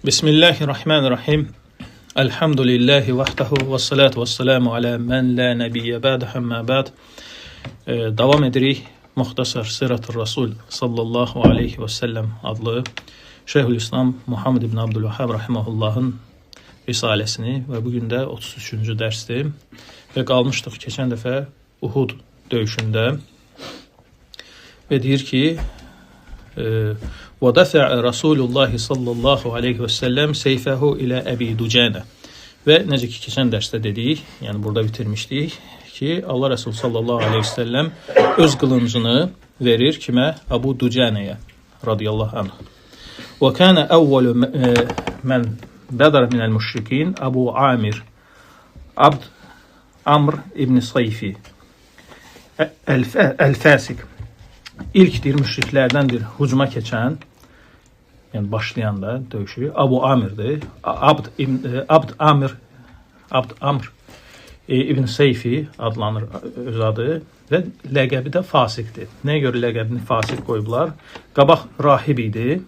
Bismillahirrahmanirrahim. Elhamdülillahi vahdehu ve salatu ve selamu ala men la nebiyye ba'd amma ba'd. Davam edirik Muxtasar Sirat-ı Rasul sallallahu aleyhi ve sellem adlı Şeyhülislam Muhammed ibn Abdülvahhab rahimahullahın risalesini və bugün də 33-cü dərsdir. Və qalmışdıq keçən dəfə Uhud döyüşündə və deyir ki وَدَفَعَ رَسُولُ اللّٰهِ sallallahu aleyhi və səlləm seyfəhu ilə Əbi Ducənə. Və necə ki, keçən dərsdə dedik, yəni burada bitirmişdik ki, Allah Resulü sallallahu aleyhi və səlləm öz qılıncını verir kimə? Əbu Ducənəyə radiyallahu anh. Və kənə əvvəlu mən bədər minəl müşrikin Əbu Amir Abd Amr ibn Sayfi Əl-Fəsiq. İlkdir, müşriklərdəndir hücuma keçən, yəni başlayanda döyüşü Əbu Amirdir. Abd Amr ibn Sayfi adlanır öz adı və ləqəbi də Fasiqdir. Nəyə görə ləqəbini Fasiq qoyublar? Qabaq rahib idi,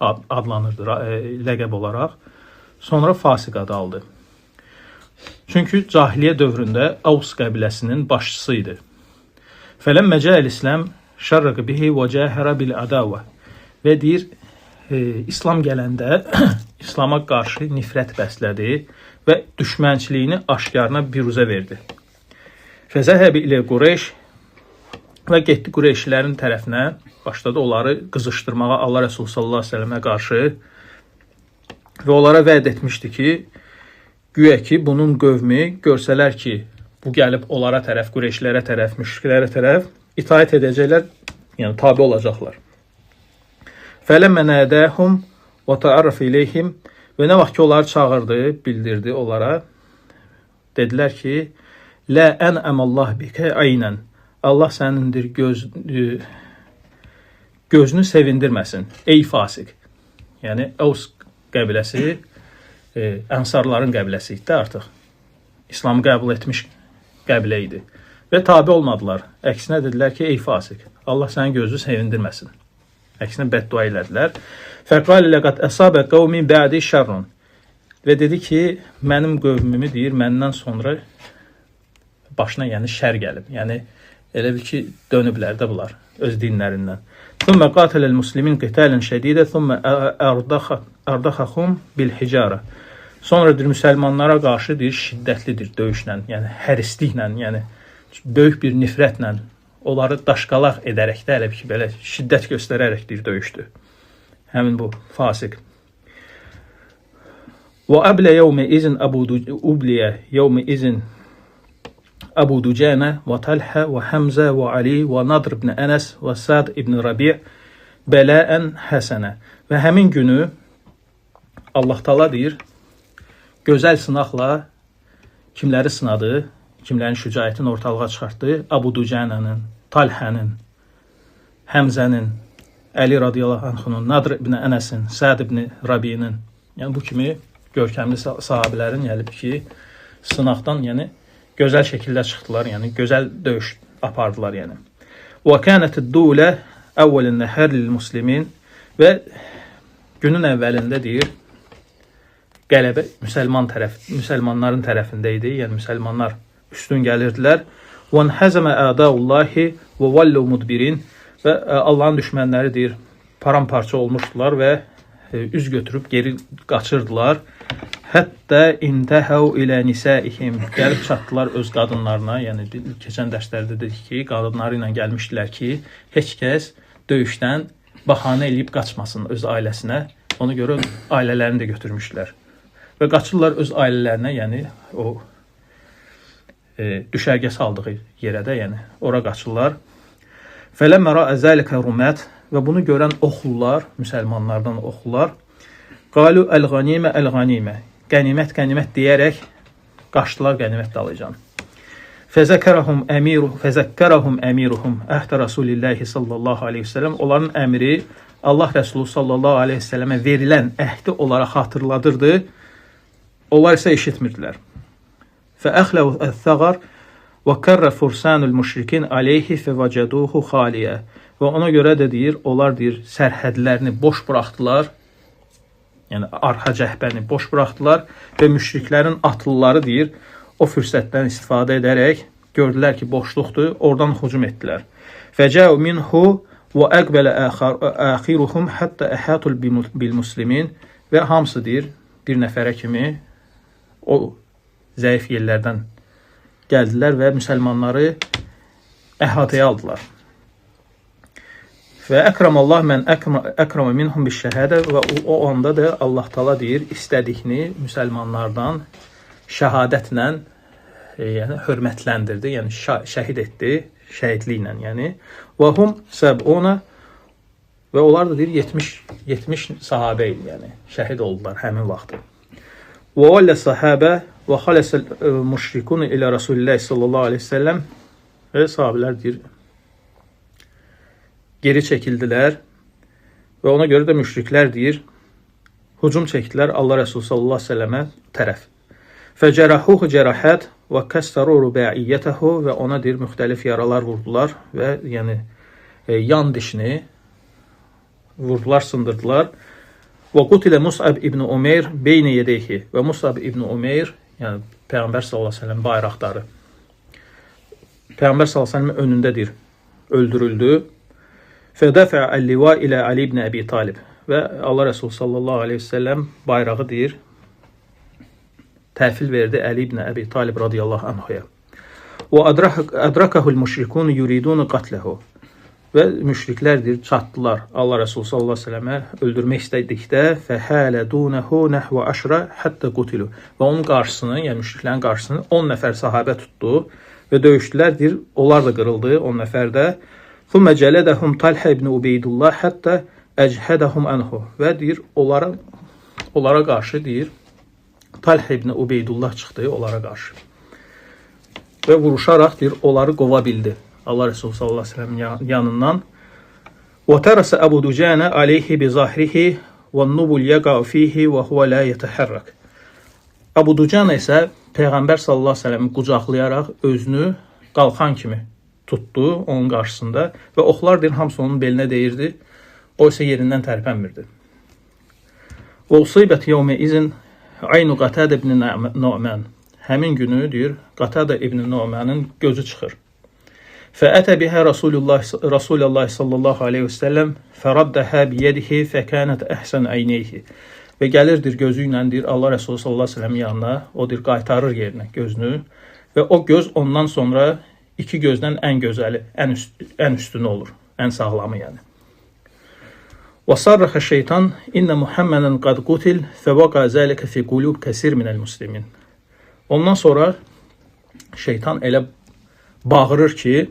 adlanırdı ləqəb olaraq. Sonra Fasiq adı aldı. Çünki cahiliyyə dövründə Avs qəbiləsinin başçısı idi. Fələmmə cəəl İslam şərrəqə bihi və cəhərə bil ədavə. Və deyir, İslam gələndə İslama qarşı nifrət bəslədi və düşmənçiliyini aşkarına biruzə verdi. Fəzəhəbi ilə Qureyş və getdi Qureyşlilərin tərəfinə, başladı onları qızışdırmağa Allah Resulü sallallahu aleyhi ve sellemə qarşı və onlara vəd etmişdi ki, güya ki, bunun qövmi görsələr ki, bu gəlib onlara tərəf, Qureyşlərə tərəf, müşriklərə tərəf itaət edəcəklər, yəni tabi olacaqlar. Fələmmə nədəhum və təarraf iləyhim və nə vaxt ki, onları çağırdı, bildirdi onlara, dedilər ki, lə ənəməllah bikə aynən, Allah sənindir gözünü sevindirməsin, ey Fasiq. Yəni, Əvs qəbiləsi, ənsarların qəbiləsi idi artıq. İslamı qəbul etmiş qəbilə idi. Və tabi olmadılar. Əksinə dedilər ki, ey Fasiq, Allah sənin gözünü sevindirməsin. Əksinə bəddua elədilər. Fəqal ləqət əsabə qavmi bədi şərrun. Və dedi ki, mənim qövmümü deyir, məndən sonra başına yəni şər gəlib. Yəni, elə bil ki, dönüblər də bunlar öz dinlərindən. Thumma qatiləl muslimin qitələn şədidə, thumma ardaxaxum bil hicara. Sonra deyir, müsəlmanlara qarşı deyir, şiddətlidir döyüşlə, yəni hərisliklə, yəni böyük bir nifrətlə, onları daşqalaq edərək də, elə ki, belə şiddət göstərərək deyir, döyüşdü. Həmin bu Fasiq. Və əblə yevmi izin Əbu Ducənə və Talhə və Həmzə və Ali və Nadr ibn Ənəs və Sad ibn Rabi' bələən həsənə. Və həmin günü Allah Taala deyir, gözəl sınaqla kimləri sınadı, kimlərin şücaətini ortalığa çıxartdı? Əbu Ducənənin, Talhənin, Həmzənin, Əli radiyallahu anhunun, Nadr ibn Ənəsin, Səd ibn Rabi'nin, yəni bu kimi görkəmli sahabilərin gəlib ki, sınaqdan yəni gözəl şəkildə çıxdılar, yəni gözəl döyüş apardılar yəni. Və kənətid dulə əvvəlin nəhər lil muslimin və günün əvvəlində deyir, qələbə müsəlmanların tərəfində idi, yəni müsəlmanlar üstün gəlirdilər. Və həzəmə ədaullahi və vallu mudbirin və Allahın düşmənləri deyir, paramparça olmuşdular və üz götürüb geri qaçırdılar. Hətta intəhəv ilə nisəihim, gəlib çatdılar öz qadınlarına, yəni keçən dərslərdə dedik ki, qadınları ilə gəlmişdilər ki, heç kəs döyüşdən bahanə eləyib qaçmasın öz ailəsinə, ona görə ailələrini də götürmüşdülər. Və qaçırlar öz ailələrinə, yəni o düşərgə saldığı yerə də, yəni ora qaçırlar. Fələmmə rəə zəlikə rumət və bunu görən oxlular, müsəlmanlardan oxlular, qalu əl-qanimə, əl-qanimə, qənimət, qənimət deyərək qaçdılar qənimət dalıcan. Fəzəkkərəhum əmiruhum əhdə Rasulillahi sallallahu aleyhi ve sellem, onların əmri Allah Resulü sallallahu aleyhi ve sellemə verilən əhdi olaraq xatırladırdı. Onlar isə eşitmirdilər. Fəəxləv əl-thəqar və kərrə fursanul müşrikin aleyhi fəvəcəduhu xaliyə. Və ona görə də deyir, onlar deyir, sərhədlərini boş buraxdılar yəni arxa cəhbəni boş buraxdılar və müşriklərin atlıları deyir, o fürsətdən istifadə edərək gördülər ki, boşluqdur, oradan hücum etdilər. Fəcəu minhu və əqbələ əxiruhum hətta əhatul bil muslimin və hamısı deyir, bir nəfərə kimi o zəif yerlərdən gəldilər və müsəlmanları əhatəyə aldılar. Və əkramallah mən əkrama minhum bis şəhədə və o anda da Allah Taala deyir, istədiyini müsəlmanlardan şəhadətlə yəni hörmətləndirdi, yəni şəhid etdi, şəhidliklə, yəni və hum səbuna və onlar da deyir 70 sahabə idi, yəni şəhid oldular həmin vaxtı. Və vələ sahabə və xaləsəl müşrikun ilə Rasulullah sallallahu aleyhi ve sellem və sahabələr deyir, geri çəkildilər və ona görə də müşriklər deyir, hücum çəkdilər Allah Resulü sallallahu aleyhi ve sellemə tərəf. Fəcərahuhu cərahət və kəstəru rubəiyyətəhu və ona deyir, müxtəlif yaralar vurdular və yəni yan dişini vurdular, sındırdılar. Və qutilə Mus'ab ibn Umeyr beyni yedeyhi və Mus'ab ibn Umeyr, yəni Peyğəmbər sallallahu aleyhi ve sellem bayraqdarı, Peyğəmbər sallallahu aleyhi ve sellem önündədir, öldürüldü. Fədəfə əlliva ilə Ali ibn Əbi Talib və Allah Resulü sallallahu aleyhi ve sellem bayrağı deyir, təhvil verdi Əli ibn Əbi Talib radiyallahu anhuya. Və adrakahul müşrikun yuridun qatləhu və müşriklər deyir, çatdılar Allah Resulü sallallahu aleyhi ve sellemə öldürmək istədikdə fəhələdunehu nəhvə əşrə həttə qutilu və onun qarşısını, yəni müşriklərin qarşısını 10 nəfər sahabə tutdu və döyüşdülər, deyir, onlar da qırıldı 10 nəfər də. ثُمَّ جَلَدَهُمْ طَلْحَ ibn Ubeydullah həttə əchədəhum anhu və deyir, onlara qarşı deyir, Talhə ibn Ubeydullah çıxdı onlara qarşı və vuruşaraq deyir, onları qova bildi Allah Resulü sallallahu aleyhi ve sellem yanından. وَتَرَسَ أَبُو دُجَانَ عَلَيْهِ بِظَهْرِهِ وَالنُّبُلْ يَقَعُ فِيهِ وَهُوَ لَا يَتَحَرَّكُ. Abu Ducana isə Peyğəmbər sallallahu aleyhi ve sellem qucaqlayaraq özünü qalxan kimi tutdu onun qarşısında və oxlar deyir, hamısı onun belinə deyirdi, o isə yerindən tərpənmirdi. وَصِيبَتْ يَوْمَ إِذٍ Aynu Qatada ibn Nu'man. Həmin günü deyir, Qatada ibn Nu'manın gözü çıxır. Fəətə bihə Rasulullah sallallahu aleyhi ve sellem fəraddəhə biyədihi fəkənət əhsən əyneyhi. Və gəlirdir gözü ilə deyir, Allah Resulü sallallahu aleyhi ve sellem yanına, o deyir, qaytarır yerinə gözünü və o göz ondan sonra iki gözdən ən gözəli, ən üstünü olur, ən sağlamı yəni. وَصَرَّخَ şeytan inna Muhammeden qad qutil fəvəqa zəlikə fi qulub kəsir minəl muslimin. Ondan sonra şeytan elə bağırır ki,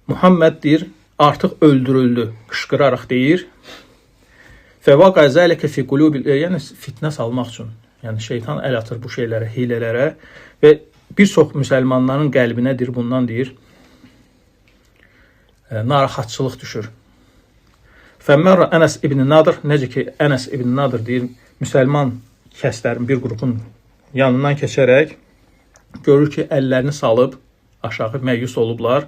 Muhammed deyir, artıq öldürüldü, qışqıraraq deyir. Fəvəqa zəlikə fi qulub, yəni fitnə salmaq üçün. Yəni şeytan əl atır bu şeylərə, hilələrə və bir çox müsəlmanların qəlbinədir bundan deyir, narahatçılıq düşür. Fəmmərə Ənəs ibn Nadir, necə ki Ənəs ibn Nadir deyir, müsəlman kəslərin bir qrupun yanından keçərək görür ki, əllərini salıb aşağı məyus olublar.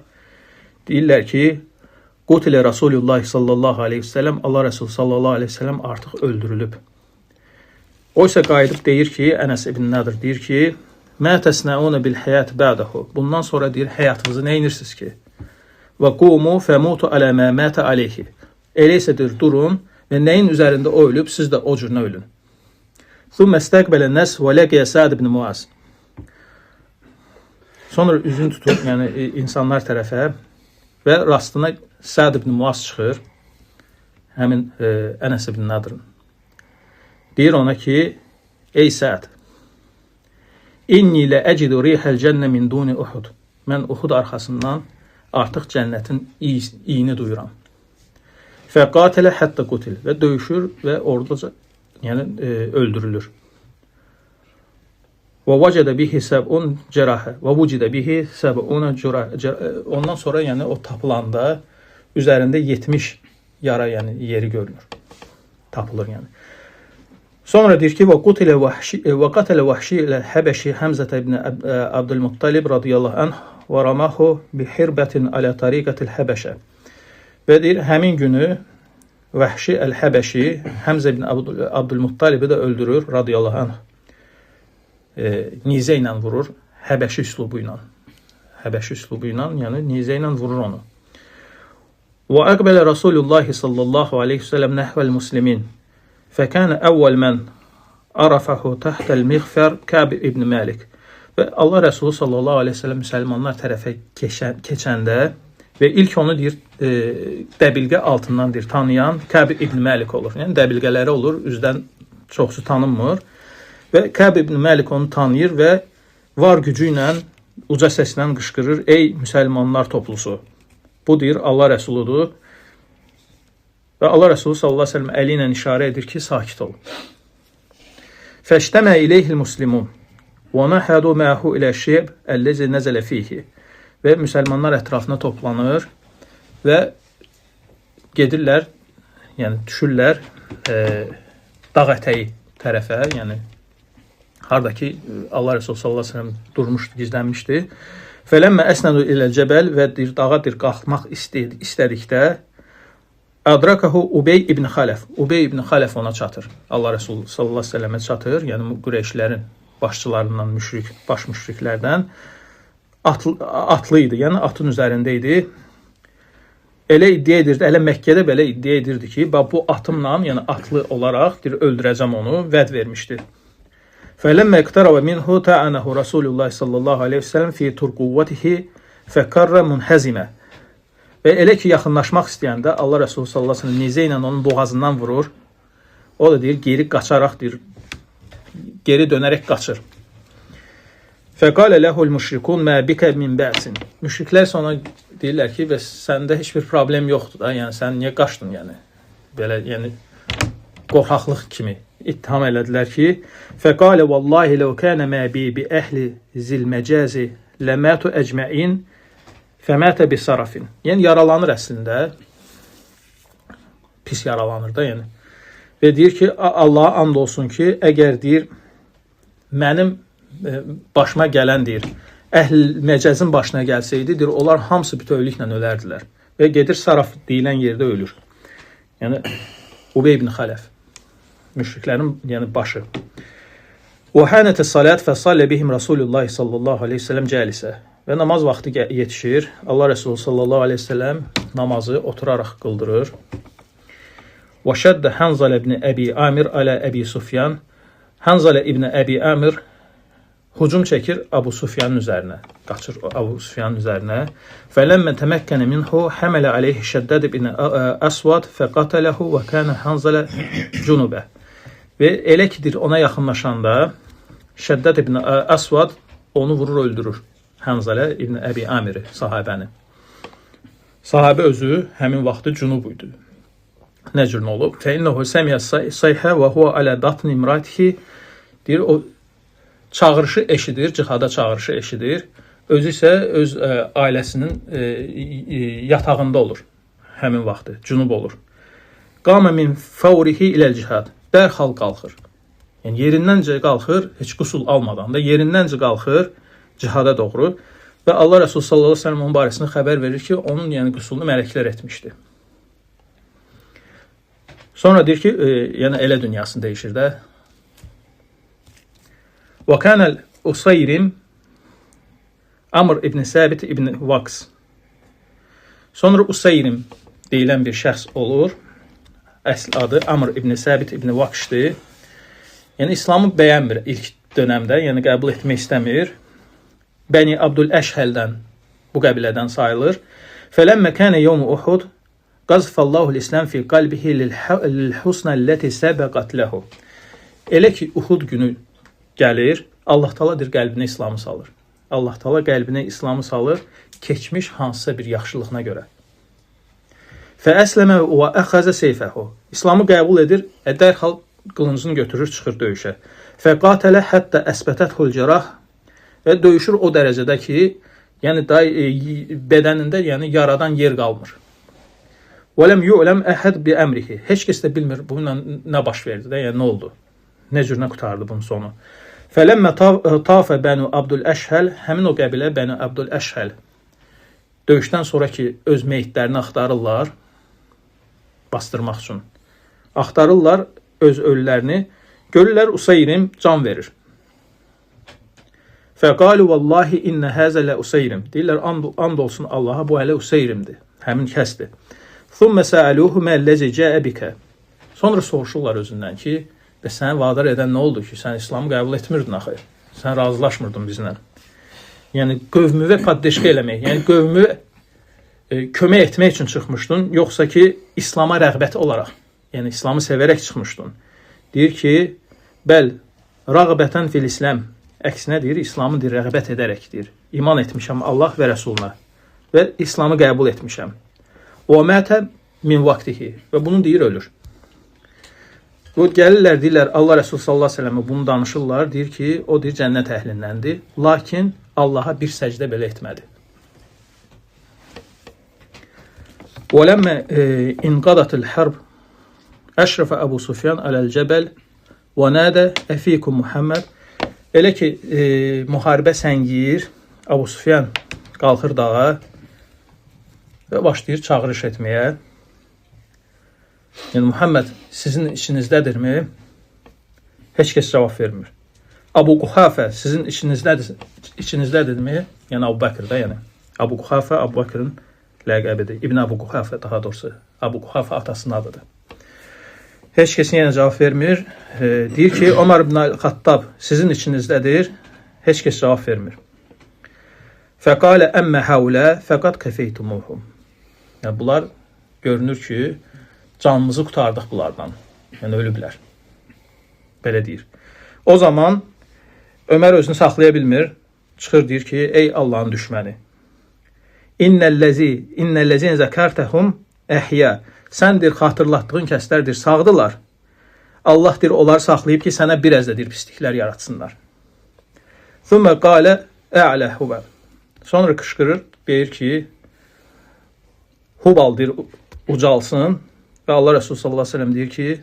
Deyirlər ki, Qutilə Rasulullah sallallahu aleyhi ve sellem, Allah Resulü sallallahu aleyhi ve sellem artıq öldürülüb. O isə qayıdıb deyir ki, Ənəs ibn Nadir deyir ki, Mə təsnəunə bil həyat bədahu. Bundan sonra deyir, həyatınızı nə inirsiniz ki? Və qumu fəmutu alə mə mətə aleyhi. Elə isə deyir, durun və nəyin üzərində o ölüb, siz də o cürünə ölün. Thumma istəqbələ nəs və ləqiyə Sa'd ibn Muaz. Sonra üzünü tutur, yəni insanlar tərəfə və rastına Sa'd ibn Muaz çıxır, həmin Ənəs ibn Nadir'in. Deyir ona ki, ey Sa'd, inni lə əcidu rihəl cənnə min duni Uhud. Mən Uhud arxasından artıq cənnətin iyini duyuram. Fəqatilə hətta qutil və döyüşür və orada yəni öldürülür. Və vəcədə bihi səb'un cərahə və vücidə bihi səb'una cərahə. Ondan sonra yəni o tapılanda üzərində 70 yara yəni yeri görünür. Tapılır yəni. Sonra deyir ki, və qatilə vəhşi ilə Həbəşi Həmzətə ibn Abdülmuttalib radiyallahu anh və ramahu bi hirbətin alə tariqətil Həbəşə. Və deyir, həmin günü Vəhşi Əl-Həbəşi Həmzə ibn Abdülmuttalibi də öldürür radiyallahu anh. Nizə ilə vurur, Həbəşi üslubu ilə. Həbəşi üslubu ilə, yəni nizə ilə vurur onu. Və əqbələ Rasulullah sallallahu aleyhi ve sellem nəhvəl muslimin. Fəkənə əvvəl mən arafahu təhtəl miğfər Kəb ibn Məlik. Və Allah Rəsulü sallallahu aleyhi ve sellem müsəlmanlar tərəfə keçəndə və ilk onu deyir, dəbilqə altından deyir, tanıyan Kəb ibn Məlik olur. Yəni dəbilqələri olur, üzdən çoxsu tanınmır. Və Kəb ibn Məlik onu tanıyır və var gücü ilə uca səslə qışqırır: ey müsəlmanlar toplusu. Bu deyir Allah Rəsuludur. Və Allah Rəsulü sallallahu aleyhi ve sellem əli ilə işarə edir ki, sakit ol. Fəştəmə ileyhil muslimun və nəhədu məhu ilə şeyb əlləzi nəzələ fihi. Və müsəlmanlar ətrafına toplanır və gedirlər, yəni düşürlər dağ ətəyi tərəfə, yəni haradakı Allah Resulü sallallahu aleyhi ve sellem durmuşdu, gizlənmişdi. Fələmmə əsnədu ilə cəbəl və deyir, dağa deyir, qalxmaq istədikdə Adrakahu Ubey ibn Xaləf. Ubey ibn Xaləf ona çatır. Allah Resulü sallallahu aleyhi ve sellemə çatır. Yəni Qureyşlərin başçılarından, baş müşriklərdən. Atlı idi, yəni atın üzərində idi. Elə iddia edirdi, elə Məkkədə belə iddia edirdi ki, bu atımla, yəni atlı olaraq öldürəcəm onu, vəd vermişdi. Fələmmə iqtarava minhu ta'anahu Rasulullah sallallahu aleyhi ve sellem fi turquvvatihi fəkarra munhəzimə. Və elə ki, yaxınlaşmaq istəyəndə Allah Resulü sallallahu aleyhi ve sellem nizə ilə onun boğazından vurur. O da deyir, geri qaçaraq deyir, geri dönərək qaçır. Fəqalə ləhul müşrikun mə bikə min bəsin. Müşriklər sonra deyirlər ki, və səndə heç bir problem yoxdur da, yəni sən niyə qaçdın, yəni belə, yəni qorxaqlıq kimi ittiham elədilər ki, fəqalə vallahi ləv kənə mə bi əhli zil məcazi ləmətu əcməin fəmətə bi sarafin. Yəni yaralanır əslində, pis yaralanır da, yəni. Və deyir ki, Allaha and olsun ki, əgər deyir, mənim başıma gələn deyir, əhl məcəzin başına gəlsəydi, deyir, onlar hamısı bütövlüklə ölərdilər. Və gedir Saraf deyilən yerdə ölür. Yəni Ubey ibn Xaləf, müşriklərin yəni başı. Və hənətə salat fəsallə bihim Rasulullah sallallahu aleyhi ve sellem cəlisə. Və namaz vaxtı yetişir. Allah Resulü sallallahu aleyhi ve sellem namazı oturaraq qıldırır. Və şəddə Hanzalə ibn Əbi Amir alə Əbi Sufyan. Hanzalə ibn Əbi Amir hücum çəkir Abu Sufyanın üzərinə. Qaçır Abu Sufyanın üzərinə. Fələmmə təməkkənə minhu həmələ aleyhi Şəddəd ibn Əsvad fəqatələhu və kənə Hanzalə cunubə. Və elə kidir ona yaxınlaşanda Şəddəd ibn Əsvad onu vurur, öldürür. Hanzalə ibn Əbi Amiri, sahabəni. Sahabə özü həmin vaxtı cunub idi. Nə cür nə olub? Fəinnəhu səmiyə sayhə və huvə alə datni imratihi. Deyir, o çağırışı eşidir, cihada çağırışı eşidir. Özü isə öz ailəsinin yatağında olur həmin vaxtı, cunub olur. Qamə min fəvrihi iləl cihad. Dərhal qalxır. Yəni yerindən qalxır, heç qusul almadan da yerindən qalxır cihada doğru. Və Allah Resulü sallallahu aleyhi ve sellem onun barəsində xəbər verir ki, onun yəni qusulunu mələklər etmişdi. Sonra deyir ki, yəni elə dünyasını dəyişir də. Və kənəl Usayrim Amr ibn Səbit ibn Vaks. Sonra Usayrim deyilən bir şəxs olur. Əsl adı Amr ibn Səbit ibn Vaksdır. Yəni İslamı bəyənmir ilk dönəmdə, yəni qəbul etmək istəmir. Bəni Abdül-Əşhəldən, bu qəbilədən sayılır. Fələmmə kənə yevmu Uhud qazfallahu l-İslam fi qalbihi lil-husna ləti səbəqat ləhu. Elə ki, Uhud günü gəlir, Allah Taala'dır qəlbinə İslamı salır. Allah Taala qəlbinə İslamı salır, keçmiş hansısa bir yaxşılığına görə. Fəəsləmə və əxəzə seyfəhu. İslamı qəbul edir, dərhal qılıncını götürür, çıxır döyüşə. Fəqatələ həttə əsbətəthul cərah. Və döyüşür o dərəcədə ki, yəni bədənində yəni yaradan yer qalmır. وَلَمْ يُعْلَمْ أَحَدْ بِأَمْرِهِ. Heç kəs də bilmir bununla nə baş verdi də, yəni nə oldu? Nə cür nə qutardı bunun sonu? فَلَمَّ طَافَ بَنُ Abdül-Əşhəl. Həmin o qəbilə Bəni Abdül-Əşhəl döyüşdən sonra ki, öz meyitlərini axtarırlar. bastırmaq üçün. Axtarırlar öz ölülərini. Görürlər Useyrim can verir. Fəqalu vallahi innə həzə lə Useyrim. Deyirlər, and olsun Allaha, bu hələ Useyrimdir. Həmin kəsdir. Thumma sa'aluhu ma allazi ja'a bika. Sonra soruşurlar özündən ki, səni vadar edən nə oldu ki, sən İslamı qəbul etmirdin axı. Sən razılaşmırdın bizlə. Yəni qövmüvə paddeşqə eləmək, yəni qövmü kömək etmək üçün çıxmışdın, yoxsa ki İslama rəğbət olaraq, yəni İslamı sevərək çıxmışdın. Deyir ki, bəl rəğbətən fil İslam, əksinə deyir, İslamı deyir, rəğbət edərək deyir. İman etmişəm Allah və Rəsuluna və İslamı qəbul etmişəm. O mətə min vaxtihi və bunu deyir, ölür. O gəlirlər, deyirlər, Allah Rəsul sallallahu aleyhi ve sellemə bunu danışırlar, deyir ki, o deyir, cənnət əhlindəndir, lakin Allaha bir səcdə belə etmədi. وَلَمَّا اِنْقَضَتِ الْحَرْبِ أَشْرَفَ أَبُو سُفْيَانَ عَلَى الْجَبَلِ وَنَادَ أَفِيكُمْ Muhammed. Elə ki, müharibə səngiyir, Abu Sufyan qalxır dağa və başlayır çağırış etməyə. Yəni, Muhammed sizin içinizdədirmi? Heç kəs cavab vermir. Abu Quhafə sizin içinizdədirmi? Yəni, Abu Bakır da, yəni. Abu Quhafə, Abu Bakırın ləqəbidir. İbn Abu Quhafə daha doğrusu. Abu Quhafə atasının adıdır. Heç kəsin yenə cavab vermir. Deyir ki, Ömər ibn Xattab sizin içinizdədir. Heç kəs cavab vermir. Fəqalə əmmə həvlə fəqad kəfeytumuhum. Yəni, bunlar görünür ki, canımızı qutardıq bunlardan. Yəni, ölüblər. Belə deyir. O zaman Ömər özünü saxlaya bilmir. Çıxır, deyir ki, ey Allahın düşməni. İnnəllezin zəkartəhum əhyə. Səndir, xatırlatdığın kəslərdir, sağdılar. Allah deyir, onları saxlayıb ki, sənə bir əzdə deyir, pisliklər yaratsınlar. Thumma qalə ə'lə hubal. Sonra qışqırır, deyir ki, Hubal deyir, ucalsın və Allah Resulü sallallahu aleyhi ve sellem deyir ki,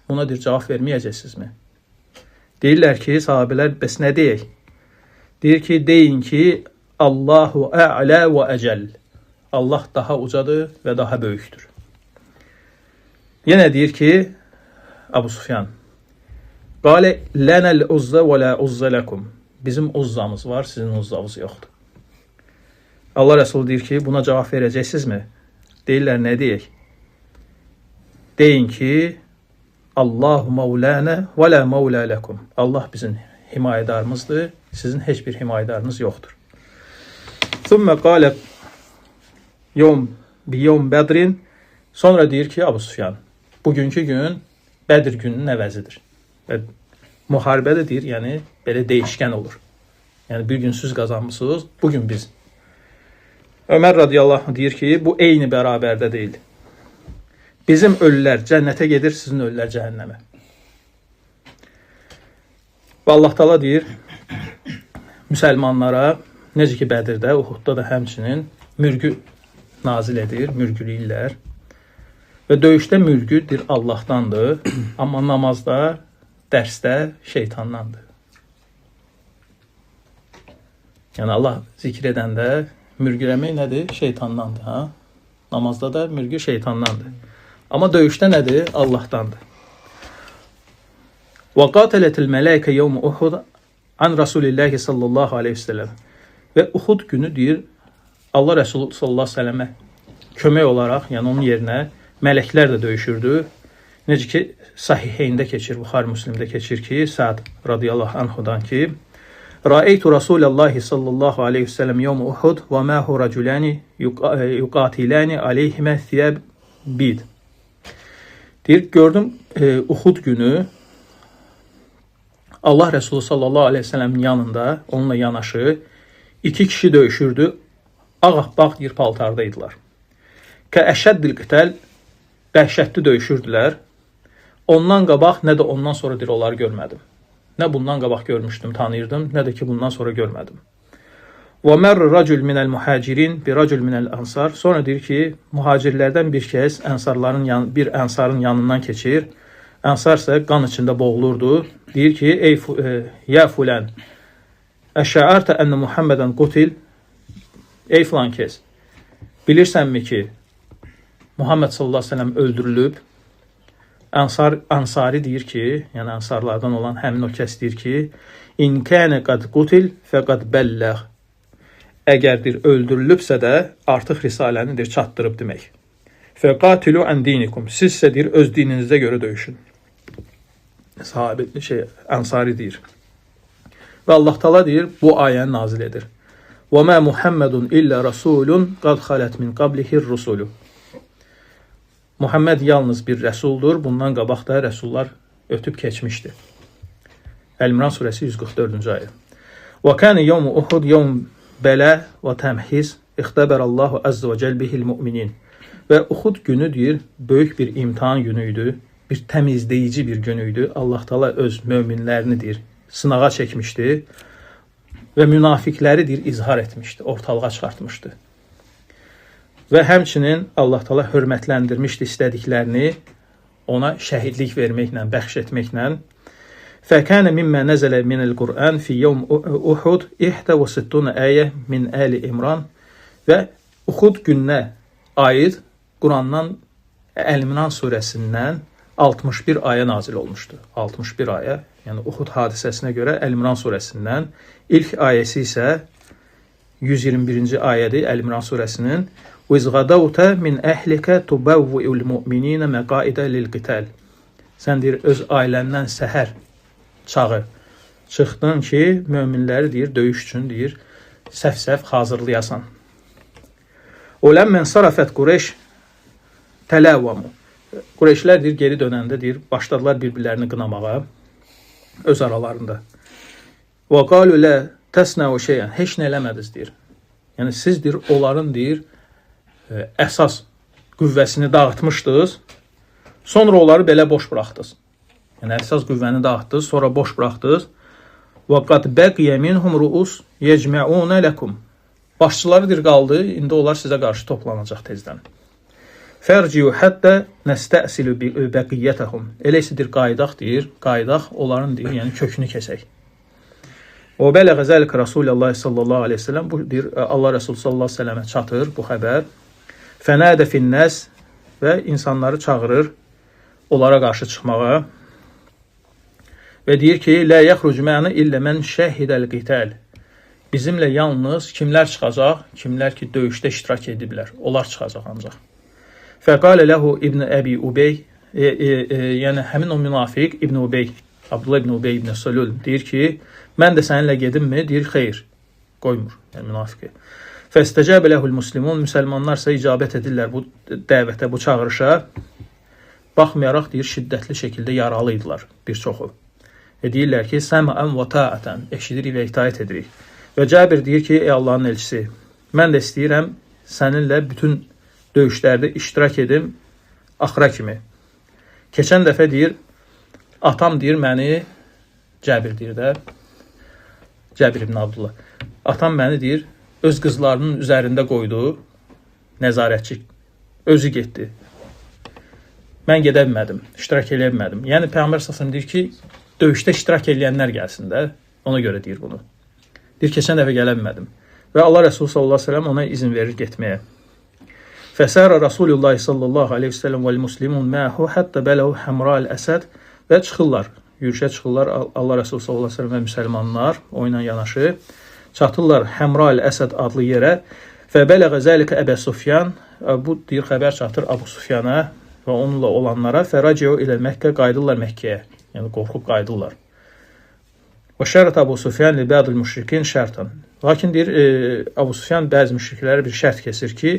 buna deyir, cavab verməyəcəksizmi? Deyirlər ki, sahabələr, bəs nə deyək? Deyir ki, deyin ki, Allahu ə'lə və əcəl. Allah daha ucadır və daha böyükdür. Yenə deyir ki, Abu Sufyan, qalə lənəl uzzə və lə uzzə ləkum. Bizim uzzamız var, sizin uzzamız yoxdur. Allah Resulü deyir ki, buna cavab verəcəksizmi? Deyirlər, nə deyək? Deyin ki, Allahu mavlənə və lə mavlə ləkum. Allah bizim himayədarımızdır, sizin heç bir himayədarınız yoxdur. Thumma qalə yom bədrin. Sonra deyir ki, Abu Sufyan, bugünkü gün Bədir gününün əvəzidir. Və müharibə də deyir, yəni belə dəyişkən olur. Yəni bir gün siz qazanmısınız, bugün biz. Ömər radiyallahu anh deyir ki, bu eyni bərabərdə deyil. Bizim ölülər cənnətə gedir, sizin ölülər cəhənnəmə. Və Allah Taala deyir, müsəlmanlara, necə ki Bədirdə, Uhudda da həmçinin mürgü nazil edir, mürgüləyirlər. Və döyüşdə mürgüdür Allahdandır, amma namazda, dərsdə şeytandandır. Yəni Allah zikr edəndə mürgüləmək nədir? Şeytandandır. Ha? Namazda da mürgü şeytandandır. Amma döyüşdə nədir? Allahdandır. Və qatelətil mələikə yevm Uhud an Rasulillahi sallallahu aleyhi ve sellem. Və Uhud günü deyir, Allah Resulü sallallahu aleyhi ve sellemə kömək olaraq, yəni onun yerinə mələklər də döyüşürdü. Necə ki, Sahiheyndə keçir, Buxari Müslimdə keçir ki, Sa'd radiyallahu anhudan ki, Ra'eytu Rasulallahi sallallahu aleyhi ve sellem yevm Uhud və məhu raculani yuqatilani aleyhimə thiyab bid. Deyir, gördüm Uhud günü Allah Resulü sallallahu aleyhi ve sellemin yanında, onunla yanaşı, iki kişi döyüşürdü. Ağappaq deyir, paltardaydılar. Kəəşəddil qitəl, dəhşətli döyüşürdülər. Ondan qabaq, nə də ondan sonra deyir, onları görmədim. Nə bundan qabaq görmüşdüm, tanıyırdım, nə də ki bundan sonra görmədim. Və mərr racul minəl muhacirin bi racul minəl ansar. Sonra deyir ki, muhacirlərdən bir kəs bir ənsarın yanından keçir. Ənsar isə qan içində boğulurdu. Deyir ki, ya fulən, əşəərtə ənə Muhammedən qutil. Ey filan kəs, bilirsənmi ki, Muhammed sallallahu əleyhi və səlləm öldürülüb. Ansari deyir ki, yəni ansarlardan olan həmin o kəs deyir ki, İn kənə qad qutil fəqad bəlləğ. Əgər deyir, öldürülübsə də artıq risaləni deyir, çatdırıb demək. Fəqatilu ən dinikum. Sizsə deyir, öz dininizə görə döyüşün. Sahabi Ansari deyir. Və Allah Taala deyir, bu ayəni nazil edir. Və mə Muhammedun illə rasulun qad xalət min qablihir rusulu. Muhammed yalnız bir rəsuldur. Bundan qabaq da rəsullar ötüb keçmişdi. Əl-İmran surəsi 144-cü ayə. Və kənə yevmu Uhud yevm bələ və təmhiz ixtəbərallahu əzzə və cəl bihil müminin. Və Uhud günü deyir, böyük bir imtahan günü idi. Bir təmizləyici bir gün idi. Allah Taala öz möminlərini deyir, sınağa çəkmişdi və münafiqləri deyir, izhar etmişdi, ortalığa çıxartmışdı. Və həmçinin Allah Taala hörmətləndirmişdi istədiklərini ona şəhidlik verməklə, bəxş etməklə. Fəkənə mimmə nəzələ minəl Qur'an fi yevm Uhud 61 ayə min Əli İmran. Və Uhud gününə aid Qurandan Əl-İmran surəsindən 61 ayə nazil olmuşdu. 61 ayə, yəni Uhud hadisəsinə görə Əl-İmran surəsindən. İlk ayəsi isə 121-ci ayədir Əl-İmran surəsinin. وَإِزْغَدَوْتَ مِنْ أَهْلِكَ تُبَوِّئُ الْمُؤْمِنِينَ مَقَائِدَ لِلْقِتَالِ. Sən deyir, öz ailəndən səhər çağı çıxdın ki, möminləri deyir, döyüş üçün deyir, səf-səf hazırlayasan. وَلَمَّنْ صَرَفَتْ قُرَيْشْ تَلَاوَمُ. Qureyşlər deyir, geri dönəndə deyir, başladılar bir-birlərini qınamağa öz aralarında. وَقَالُوا لَا تَسْنَوْ شَيْئًا. Heç nə eləmədiniz deyir. Yəni siz deyir, onların deyir, əsas qüvvəsini dağıtmışdınız, sonra onları belə boş buraxdınız. Yəni əsas qüvvəni dağıtdınız, sonra boş buraxdınız. وَقَدْ بَقِيَ مِنْهُمْ رُؤُسٌ يَجْمَعُونَ لَكُمْ. Başçıları deyir, qaldı, indi onlar sizə qarşı toplanacaq tezdən. فَرْجِيُوا حَتَّى نَسْتَأْسِلُ بَقِيَّتَهُمْ. Elə isidir, qayıdaq deyir, qayıdaq, onların deyir, yəni kökünü kəsək. O bələğə zəlikə Rasulullah sallallahu aleyhi ve sellem, bu deyir, Allah Resulü sallallahu aleyhi ve sellemə çatır bu xəbər. Fənədə finnəs, və insanları çağırır onlara qarşı çıxmağa və deyir ki, lə yəxruc mə'nə illə mən şəhidəl qital. Bizimlə yalnız kimlər çıxacaq? Kimlər ki, döyüşdə iştirak ediblər. Onlar çıxacaq ancaq. Fəqalə ləhu İbn Əbi Ubey, yəni həmin o münafiq İbn Ubey, Abdullah İbn Ubey İbn Salul deyir ki, mən də səninlə gedimmi? Deyir, xeyr, qoymur, yəni münafiqi. Fəstəcəbə ləhul muslimun, müsəlmanlar isə icabət edirlər bu dəvətə, bu çağırışa. Baxmayaraq, deyir, şiddətli şəkildə yaralı idilər bir çoxu. Deyirlər ki, səmən və taətən, eşidirik və itaət edirik. Və Cəbir deyir ki, ey Allahın elçisi, mən də istəyirəm səninlə bütün döyüşlərdə iştirak edim axıra kimi. Keçən dəfə deyir, atam deyir, məni, Cəbir deyir də, Cəbir ibn Abdullah, atam məni deyir, öz qızlarının üzərində qoydu, nəzarətçi, özü getdi. Mən gedə bilmədim, iştirak edə bilmədim. Yəni, Peyğəmbər s.ə.v deyir ki, döyüşdə iştirak edənlər gəlsin də, ona görə deyir bunu. Deyir, keçən dəfə gələ bilmədim. Və Allah Resulü s.ə.v ona izin verir getməyə. Fəsərə Rasulullah s.ə.v vəl-muslimun məhu həttə bələhu həmra'l əsəd və çıxırlar, yürüşə çıxırlar Allah Resulü s.ə.v və müsəlmanlar o ilə yanaşı. Çatırlar Həmra'l Əsəd adlı yerə. Fəbələğə zəlikə Əbə Sufyan, bu deyir, xəbər çatır Abu Sufyana və onunla olanlara. Fəracəu ilə Məkkə, qayıdırlar Məkkəyə, yəni qorxub qayıdırlar. Və şərt Abu Sufyan li bədil müşrikin şərtan. Lakin deyir, Abu Sufyan bəzi müşriklərə bir şərt kesir ki,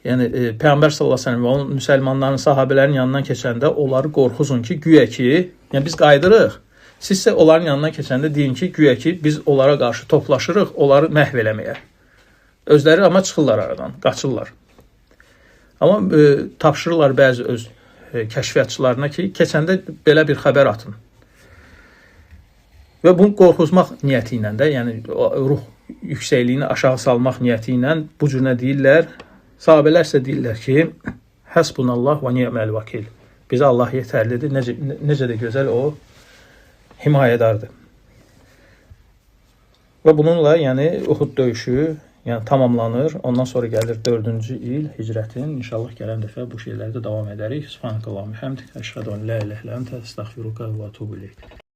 yəni Peyğəmbər sallallahu əleyhi və səlləm və onun müsəlmanların, sahabələrin yanından keçəndə onları qorxuzun ki, güya ki, yəni biz qayıdırıq. Sizsə onların yanından keçəndə deyin ki, güya ki, biz onlara qarşı toplaşırıq, onları məhv eləməyə. Özləri amma çıxırlar aradan, qaçırlar. Amma tapşırırlar bəzi öz kəşfiyyatçılarına ki, keçəndə belə bir xəbər atın. Və bunu qorxuzmaq niyyəti ilə də, yəni ruh yüksəkliyini aşağı salmaq niyyəti ilə bu cür nə deyirlər? Sahabələr isə deyirlər ki, həsbunallah və ni'məl vəkil. Bizə Allah yetərlidir, necə də gözəl o himayədardır. Və bununla, yəni Uhud döyüşü, yəni tamamlanır. Ondan sonra gəlir 4-cü il hicrətin. İnşallah gələn dəfə bu şeylərdə davam edərik. Subhanakallahumma hamdik. Əşhədu en la ilahe illə entə, estəğfiruka və etûbü ileyk.